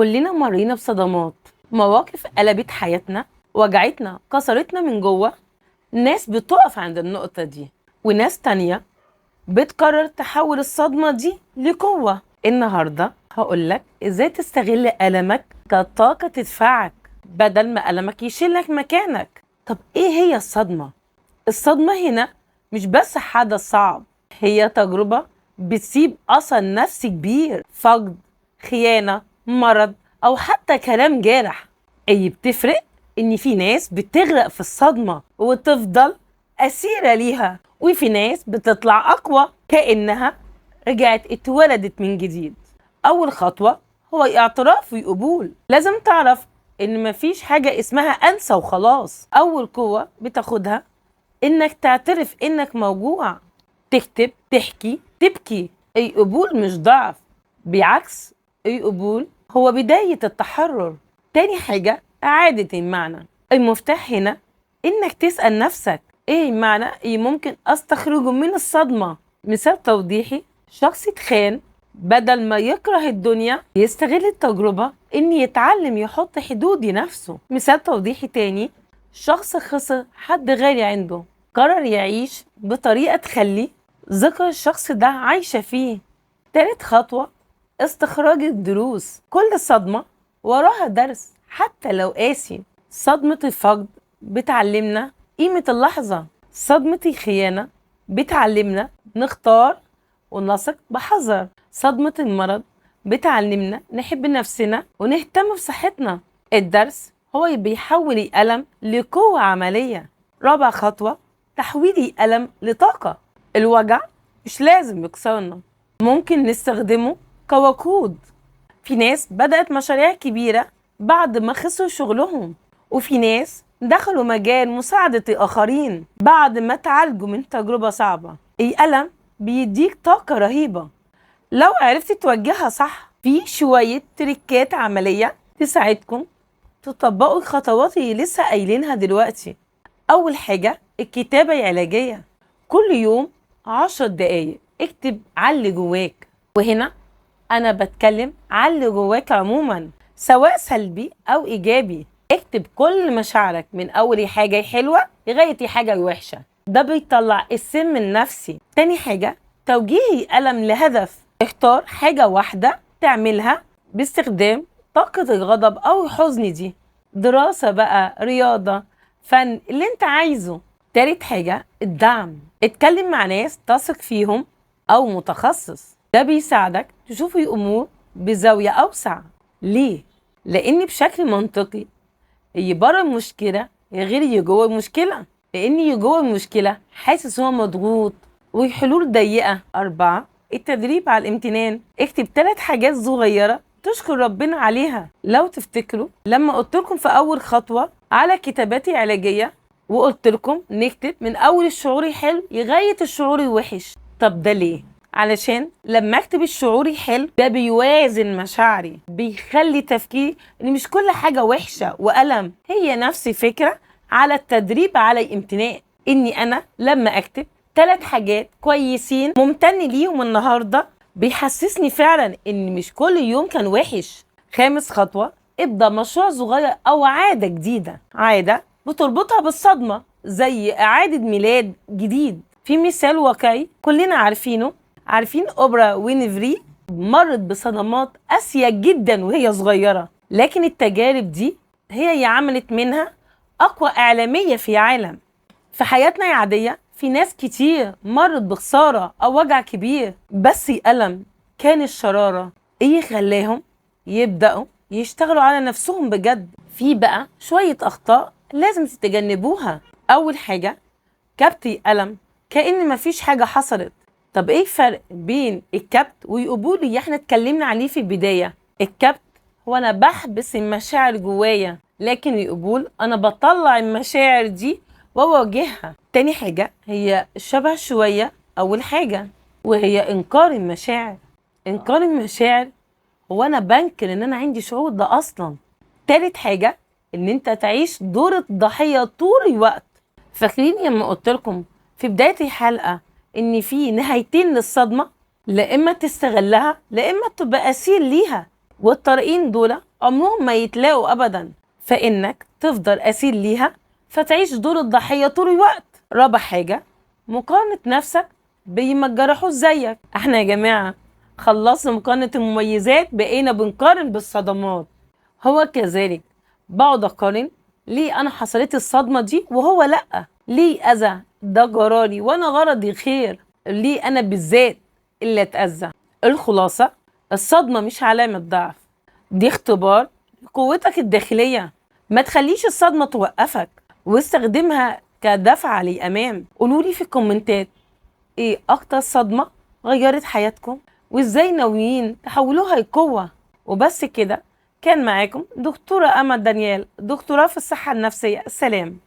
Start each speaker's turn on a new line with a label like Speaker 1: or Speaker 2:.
Speaker 1: كلنا مرينا بصدمات، مواقف قلبت حياتنا، وجعتنا، كسرتنا من جوه. ناس بتقف عند النقطة دي، وناس تانية بتقرر تحول الصدمة دي لقوة. النهاردة هقولك ازاي تستغل ألمك كطاقة تدفعك بدل ما ألمك يشيلك مكانك. طب ايه هي الصدمة؟ الصدمة هنا مش بس حدث صعب، هي تجربة بتسيب أثر نفسي كبير، فقد، خيانة، مرض، أو حتى كلام جارح. أي بتفرق إن في ناس بتغرق في الصدمة وتفضل أسيرة ليها، وفي ناس بتطلع أقوى كأنها رجعت اتولدت من جديد. أول خطوة هو اعتراف وقبول. لازم تعرف إن مفيش حاجة اسمها أنسى وخلاص. أول قوة بتاخدها إنك تعترف إنك موجوع، تكتب، تحكي، تبكي. أي قبول مش ضعف، بالعكس، أي قبول هو بداية التحرر. تاني حاجة إعادة المعنى. المفتاح هنا إنك تسأل نفسك إيه المعنى اللي ممكن أستخرجه من الصدمة. مثال توضيحي: شخص اتخان، بدل ما يكره الدنيا يستغل التجربة إن يتعلم يحط حدود لنفسه. مثال توضيحي تاني: شخص خسر حد غالي عنده، قرر يعيش بطريقة تخلي ذكر الشخص ده عايشة فيه. تالت خطوة استخراج الدروس. كل صدمة وراها درس حتى لو قاسي. صدمة الفقد بتعلمنا قيمة اللحظة، صدمة الخيانة بتعلمنا نختار ونثق بحذر، صدمة المرض بتعلمنا نحب نفسنا ونهتم بصحتنا. الدرس هو اللي بيحول الألم لقوة عملية. رابع خطوة تحويل الألم لطاقة. الوجع مش لازم يكسرنا، ممكن نستخدمه كوقود. في ناس بدأت مشاريع كبيرة بعد ما خسروا شغلهم، وفي ناس دخلوا مجال مساعدة الآخرين بعد ما تعالجوا من تجربة صعبة. الألم بيديك طاقة رهيبة لو عرفت توجهها صح. في شوية تريكات عملية تساعدكم تطبقوا الخطوات اللي لسه قايلينها دلوقتي. أول حاجة الكتابة العلاجية. كل يوم 10 دقايق اكتب على اللي جواك، وهنا أنا بتكلم على اللي جواك عموما سواء سلبي أو إيجابي. اكتب كل مشاعرك من أول حاجة حلوة لغاية حاجة وحشة، ده بيطلع السم النفسي. تاني حاجة توجيه الألم لهدف. اختار حاجة واحدة تعملها باستخدام طاقة الغضب أو الحزن دي، دراسة بقى، رياضة، فن، اللي انت عايزه. تالت حاجة الدعم. اتكلم مع ناس تثق فيهم أو متخصص، ده بيساعدك تشوف الأمور بزاوية أوسع. ليه؟ لأن بشكل منطقي اللي بره المشكلة غير اللي جوه المشكلة، لأن اللي جوه المشكلة حاسس هو مضغوط والحلول ضيقة. 4 التدريب على الامتنان. اكتب 3 حاجات صغيرة تشكر ربنا عليها. لو تفتكروا لما قلت لكم في أول خطوة على كتاباتي العلاجية وقلت لكم نكتب من أول الشعور الحلو لغاية الشعور الوحش. طب ده ليه؟ علشان لما اكتب الشعور الحلو ده بيوازن مشاعري، بيخلي تفكيري ان مش كل حاجة وحشة وألم. هي نفس الفكرة على التدريب على الامتنان، اني انا لما اكتب 3 حاجات كويسين ممتن ليهم النهاردة بيحسسني فعلا ان مش كل يوم كان وحش. 5 خطوة ابدأ مشروع صغير او عادة جديدة، عادة بتربطها بالصدمة زي اعادة ميلاد جديد. في مثال واقعي كلنا عارفينه، عارفين أوبرا وينفري مرت بصدمات قاسية جدا وهي صغيرة، لكن التجارب دي هي اللي عملت منها أقوى إعلامية في العالم. في حياتنا العادية في ناس كتير مرت بخسارة أو وجع كبير، بس الألم كان الشرارة إيه خلاهم يبدأوا يشتغلوا على نفسهم بجد. في بقى شوية أخطاء لازم تتجنبوها. أول حاجة كبت الألم كأن مفيش حاجة حصلت. طب ايه الفرق بين الكبت والقبول اللي احنا اتكلمنا عليه في البداية؟ الكبت هو انا بحبس المشاعر جوايا، لكن القبول انا بطلع المشاعر دي وواجهها. تاني حاجة هي شبه شوية اول حاجة، وهي انكار المشاعر. انكار المشاعر هو انا بنكر ان انا عندي شعور ده اصلا. تالت حاجة ان انت تعيش دور الضحية طول الوقت. فاكرين لما قلت لكم في بداية الحلقة ان في نهايتين للصدمة؟ لا اما تستغلها لا اما تبقى اسير ليها. والطريقين دول عمرهم ما يتلاقوا أبدا، فإنك تفضل أسير ليها فتعيش دور الضحية طول الوقت. رابع حاجة، مقارنة نفسك بما جرحوش زيك. احنا يا جماعة خلصنا مقارنة المميزات، بقينا بنقارن بالصدمات. هو كذلك بقعد أقارن، ليه أنا حصلت الصدمة دي وهو لأ؟ ليه أذى ده جرالي وأنا غرضي خير؟ ليه أنا بالذات اللي أتأذى؟ الخلاصة، الصدمة مش علامة ضعف، دي اختبار لقوتك الداخلية. ما تخليش الصدمة توقفك، واستخدمها كدفعة للأمام. قولولي في الكومنتات ايه أكتر صدمة غيرت حياتكم، وازاي ناويين تحولوها لقوة. وبس كده، كان معاكم دكتورة أمل دانيال، دكتوراه في الصحة النفسية. سلام.